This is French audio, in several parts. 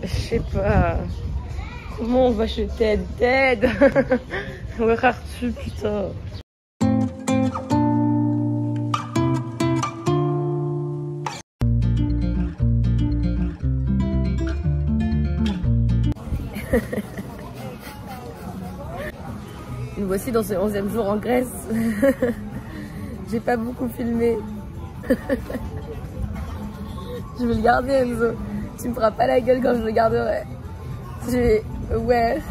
Je sais pas. Comment on va chez Ted? Ted. Où es-tu, putain? Nous voici dans ce 11e jour en Grèce. J'ai pas beaucoup filmé. Je vais le garder, Enzo. Tu me feras pas la gueule quand je le garderai. Ouais.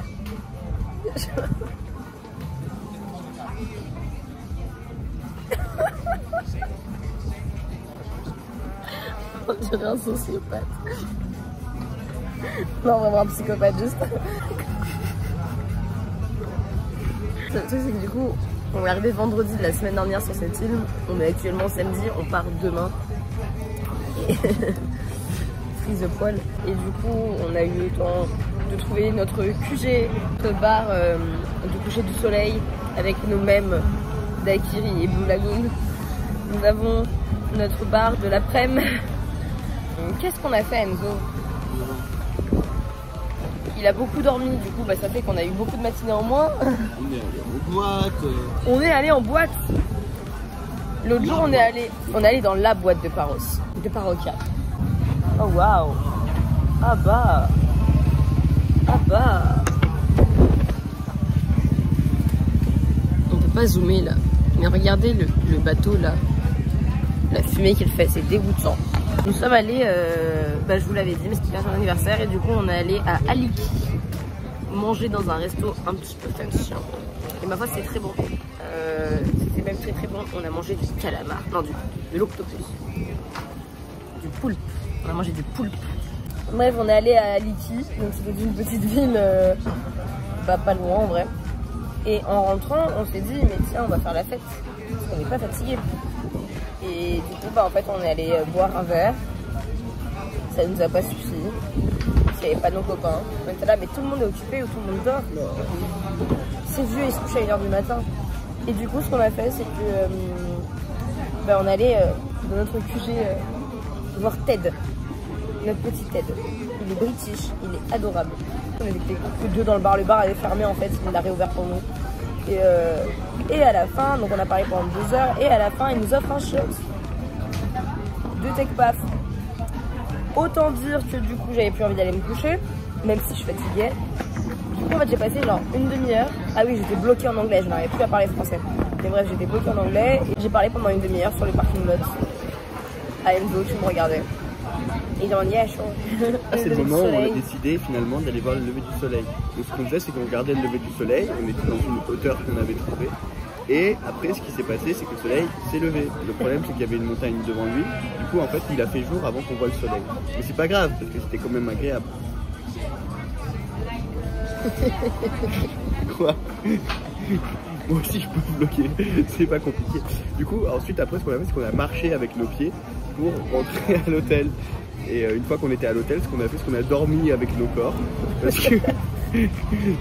On dirait un sociopathe. Non, vraiment un psychopathe juste. Le truc c'est que du coup, on est arrivé vendredi de la semaine dernière sur cette île. On est actuellement samedi, on part demain. Et frise de poil. Et du coup, on a eu le temps de trouver notre QG, notre bar du coucher du soleil avec nos mèmes d'Aikiri et Blue Lagoon. Nous avons notre bar de l'après-midi. Qu'est-ce qu'on a fait, Enzo? Il a beaucoup dormi, du coup ça fait qu'on a eu beaucoup de matinées en moins. On est allé en boîte. On est allé en boîte. L'autre jour on est allé dans la boîte de Paros, de Parokia. Oh waouh. Ah bah. On peut pas zoomer là. Mais regardez le bateau là. La fumée qu'il fait, c'est dégoûtant. Nous sommes allés, je vous l'avais dit, mais c'était pas son anniversaire et du coup on est allé à Aliki manger dans un resto un petit peu fancy. Et ma foi c'était très bon. C'était même très bon. On a mangé du calamar, non de l'octopus, du poulpe. On a mangé du poulpe. Bref, on est allé à Aliki, donc c'était une petite ville pas loin en vrai. Et en rentrant, on s'est dit mais tiens on va faire la fête. On n'est pas fatigué. Et du coup, en fait, on est allé boire un verre. Ça nous a pas suffi. Il n'y avait pas nos copains. On était là, mais tout le monde est occupé ou tout le monde dort. C'est vieux, ils se couchent à 1h du matin. Et du coup, ce qu'on a fait, c'est que on allait dans notre QG voir Ted. Notre petit Ted. Il est british, il est adorable. On était que 2 dans le bar. Le bar avait fermé en fait, il l'a réouvert pour nous. Et à la fin, donc on a parlé pendant 2 heures, et à la fin, il nous offre un shot de Tech Paf. Autant dire que du coup, j'avais plus envie d'aller me coucher, même si je fatiguais. Du coup, en fait, j'ai passé genre une demi-heure. Ah oui, j'étais bloquée en anglais, je n'arrivais plus à parler français. Mais bref, j'étais bloquée en anglais, et j'ai parlé pendant une demi-heure sur le parking lot à Enzo qui me regardait. Et il en y a chaud. C'est le moment où on a décidé finalement d'aller voir le lever du soleil. Donc ce qu'on faisait, c'est qu'on regardait le lever du soleil, on était dans une hauteur qu'on avait trouvée. Et après, ce qui s'est passé, c'est que le soleil s'est levé. Le problème, c'est qu'il y avait une montagne devant lui. Du coup, en fait, il a fait jour avant qu'on voit le soleil. Mais c'est pas grave, parce que c'était quand même agréable. Quoi? Moi aussi, je peux vous bloquer. C'est pas compliqué. Du coup, ensuite, après, ce qu'on a fait, c'est qu'on a marché avec nos pieds pour rentrer à l'hôtel. Et une fois qu'on était à l'hôtel, ce qu'on a fait, c'est qu'on a dormi avec nos corps.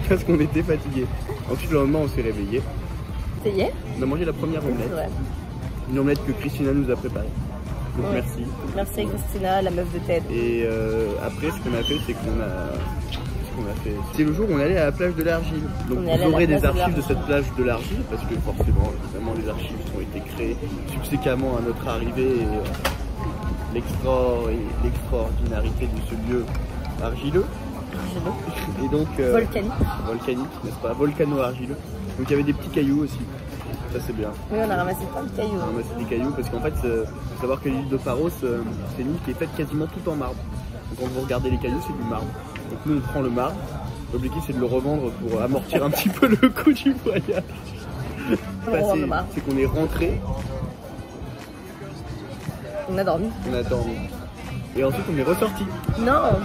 Parce qu'on était fatigués. Ensuite, le lendemain, on s'est réveillés. C'était hier? On a mangé la première omelette. Ouais. Une omelette que Christina nous a préparée. Donc ouais. Merci. Merci Christina, la meuf de Ted. Et après, ce qu'on a fait, c'est qu'on a... C'est le jour où on allait à la plage de l'Argile. Donc vous aurez des archives de cette plage de l'Argile, parce que forcément, évidemment, les archives ont été créées subséquemment à notre arrivée. Et l'extraordinarité de ce lieu argileux. Et donc volcanique, n'est-ce pas? Volcano-argileux. Donc il y avait des petits cailloux aussi. Ça c'est bien. Oui, on a ramassé plein de cailloux. On a ramassé des cailloux parce qu'en fait, il faut savoir que l'île de Paros, c'est une île qui est faite quasiment tout en marbre. Donc quand vous regardez les cailloux, c'est du marbre. Donc nous on prend le marbre. L'objectif c'est de le revendre pour amortir un petit peu le coût du voyage. C'est qu'on est rentré. On a dormi. On a dormi. Et ensuite on est ressorti. Non.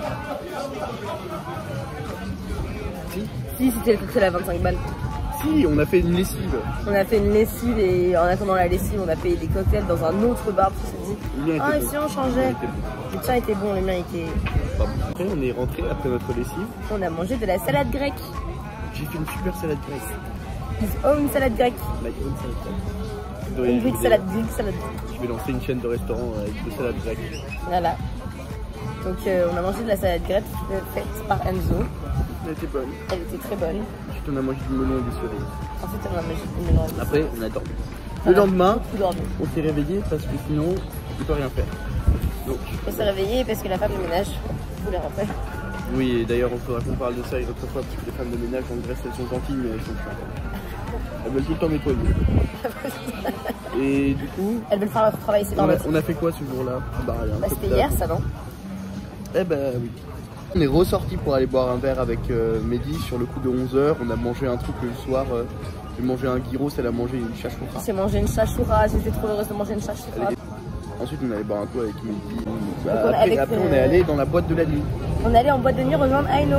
Si, c'était le cocktail à 25 balles. Si, on a fait une lessive. On a fait une lessive et en attendant la lessive, on a payé des cocktails dans un autre bar. On s'est dit, ah, si on changeait. Le tien était bon, le mien était... Après, on est rentré après notre lessive. On a mangé de la salade grecque. J'ai fait une super salade grecque. His own salade grecque. My own salade grecque. Une Greek salade. Je vais lancer une chaîne de restaurants avec de salade grecque. Voilà. Donc on a mangé de la salade grecque faite par Enzo. Elle était bonne. Elle était très bonne. Ensuite on a mangé du melon et des cerises. Ensuite on a mangé du melon. Après on a dormi. Le lendemain, on s'est réveillé parce que sinon on ne peut rien faire. Donc, on s'est réveillé parce que la femme de ménage voulait rentrer. Oui, et d'ailleurs, il faudra qu'on parle de ça une autre fois parce que les femmes de ménage en Grèce, elles sont gentilles, mais elles sont chiantes. Elles veulent tout le temps nettoyer. Et du coup, elles veulent faire leur travail, c'est normal. On a fait quoi ce jour-là? Bah rien. Bah, c'était hier, ça, non? Eh ben oui. On est ressorti pour aller boire un verre avec Mehdi sur le coup de 11h. On a mangé un truc le soir. J'ai mangé un gyros, elle a mangé une chachoura. J'ai mangé une chachoura, j'étais trop heureuse de manger une chachoura. Ensuite, on allait boire un coup avec Mehdi. Après, on est allé dans la boîte de la nuit. On est allé en boîte de nuit rejoindre Aino.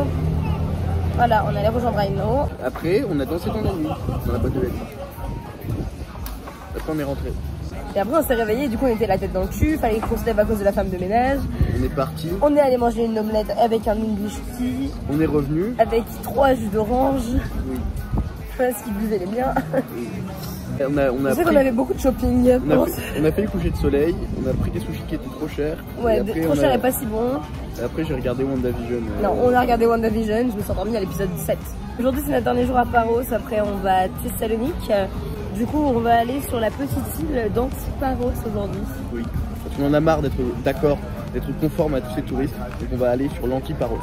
Voilà, on allait rejoindre Aino. Après, on a dansé dans la nuit, dans la boîte de la nuit. Après, on est rentré. Et après, on s'est réveillé, du coup, on était la tête dans le cul. Fallait qu'on se lève à cause de la femme de ménage. On est parti. On est allé manger une omelette avec un English tea. On est revenu. Avec 3 jus d'orange. Oui. Parce qu'il buvait les miens. Oui. On a qu'on avait beaucoup de shopping. On a fait le coucher de soleil, on a pris des sushis qui étaient trop chers. Ouais, trop chers et pas si bons. Et après j'ai regardé WandaVision. Non, on a regardé WandaVision, je me suis endormie à l'épisode 7. Aujourd'hui c'est notre dernier jour à Paros, après on va à Thessalonique. Du coup on va aller sur la petite île d'Antiparos aujourd'hui. Oui, parce qu'on en a marre d'être d'accord, d'être conforme à tous ces touristes. Donc on va aller sur l'Antiparos.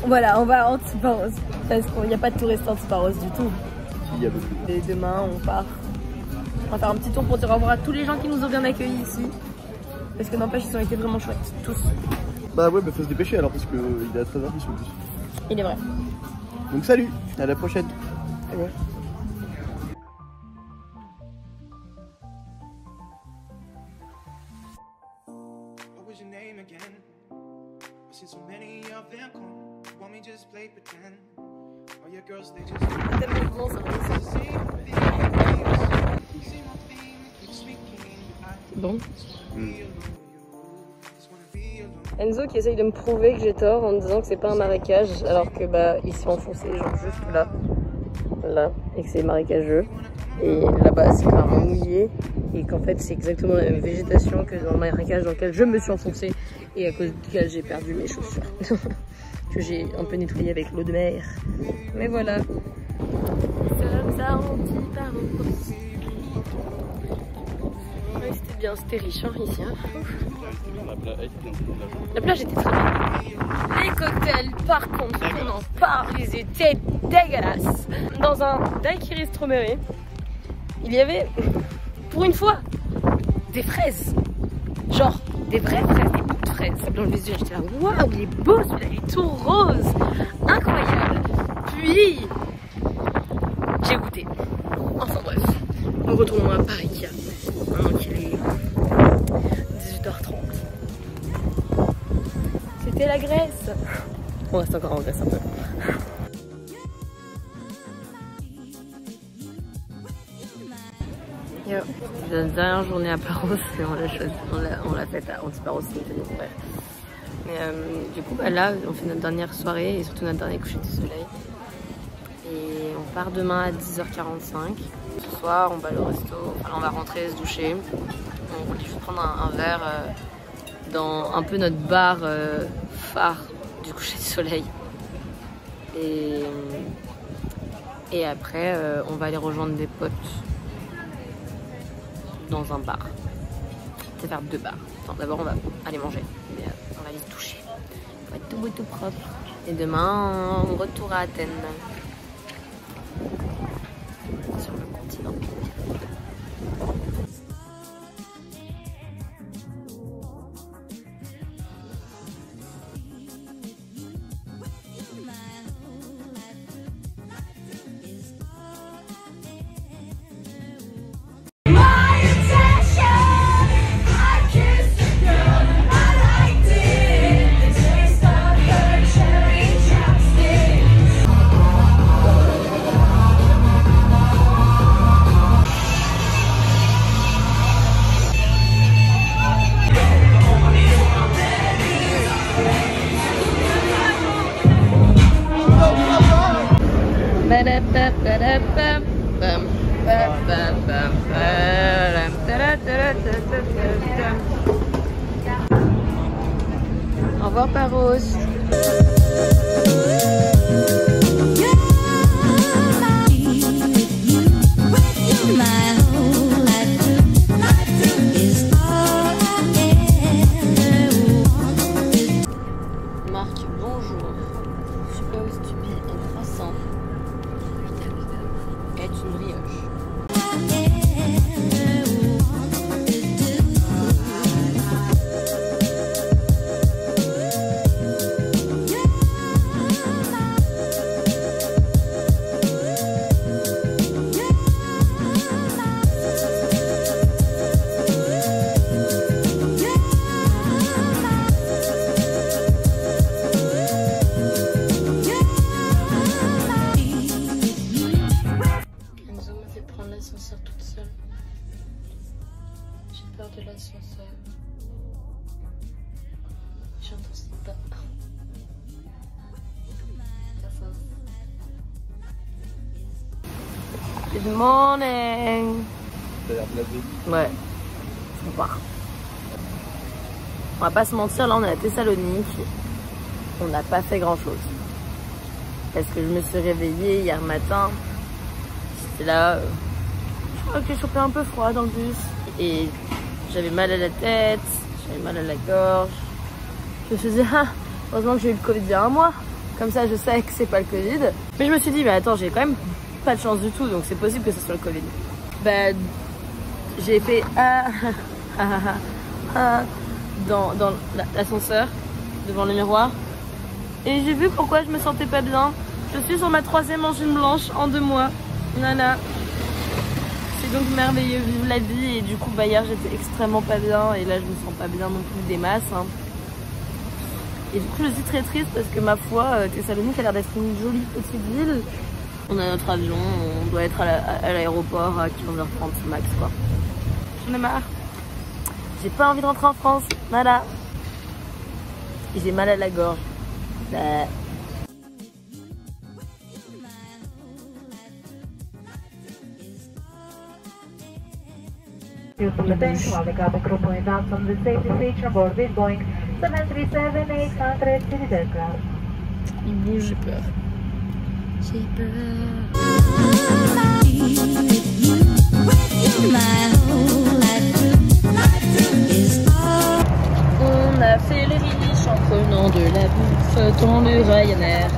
Voilà, on va à Antiparos, parce qu'il n'y a pas de touristes à Antiparos du tout. Il y a beaucoup. Et demain on part. On va faire un petit tour pour dire au revoir à tous les gens qui nous ont bien accueillis ici. Parce que n'empêche, ils ont été vraiment chouettes, tous. Bah ouais, bah faut se dépêcher alors parce qu'il est à 13h10 sur le bus. Il est vrai. Donc salut, à la prochaine. Salut. Bon. Enzo qui essaye de me prouver que j'ai tort en me disant que c'est pas un marécage alors que bah il s'est enfoncé genre juste là et que c'est marécageux et là-bas c'est clairement mouillé et qu'en fait c'est exactement la même végétation que dans le marécage dans lequel je me suis enfoncée et à cause duquel j'ai perdu mes chaussures que j'ai un peu nettoyé avec l'eau de mer, mais voilà. C'était bien, c'était riche hein, ici. Hein. La plage était très bien. Les cocktails, par contre, on en parle, ils étaient dégueulasses. Dans un daiquiri Stromberi, il y avait, pour une fois, des fraises. Genre, des vraies fraises, des bouts de fraises. Ça blanc les yeux, j'étais là, waouh, il est beau celui-là, il est tout rose. Incroyable. Puis, j'ai goûté. Enfin bref, nous retournons à Paris. Maintenant qu'il est 18h30. C'était la Grèce. On reste encore en Grèce un peu. Yo. C'est la dernière journée à Paros et on l'a faite à Antiparos, c'était vrai. Mais du coup bah là on fait notre dernière soirée et surtout notre dernier coucher de soleil. Et on part demain à 10h45. Ce soir on va au resto, enfin, on va rentrer, se doucher. On voulait juste prendre un verre dans un peu notre bar phare du coucher de soleil. Et après on va aller rejoindre des potes dans un bar. C'est faire 2 bars. D'abord on va aller manger, mais on va aller se doucher. On va être tout beau, tout propre. Et demain on retourne à Athènes. Sur le continent. revoir Paros. Marc, bonjour. Supposed to be un croissant. Est une brioche. L'ascenseur toute seule. J'ai peur de l'ascenseur. J'entends ses pas. Good morning. T'as l'air blasé. Ouais, on part. On va pas se mentir, là on est à Thessalonique. On n'a pas fait grand chose. Parce que je me suis réveillée hier matin. J'étais là. Je crois que j'ai chopé un peu froid dans le bus. Et j'avais mal à la tête, j'avais mal à la gorge. Je me suis dit, ah, heureusement que j'ai eu le Covid il y a un mois. Comme ça, je sais que c'est pas le Covid. Mais je me suis dit, mais attends, j'ai quand même pas de chance du tout, donc c'est possible que ce soit le Covid. Bah, j'ai fait dans l'ascenseur, devant le miroir. Et j'ai vu pourquoi je me sentais pas bien. Je suis sur ma 3e angine blanche en 2 mois. Nana. C'est donc merveilleux, vivre la vie. Et du coup, bah, hier j'étais extrêmement pas bien. Et là, je me sens pas bien non plus des masses. Hein. Et du coup, je suis très triste parce que ma foi, Thessalonique a l'air d'être une jolie petite ville. On a notre avion, on doit être à l'aéroport à 15h30 max, quoi. J'en ai marre. J'ai pas envie de rentrer en France. Voilà. Et j'ai mal à la gorge. Bah. Useful attention while the cabin crew point out some of the safety feature aboard this Boeing 737-800 series aircraft. Il bouge, j'ai peur. J'ai peur. On a fait les riches en prenant de la bouffe dans le Ryanair.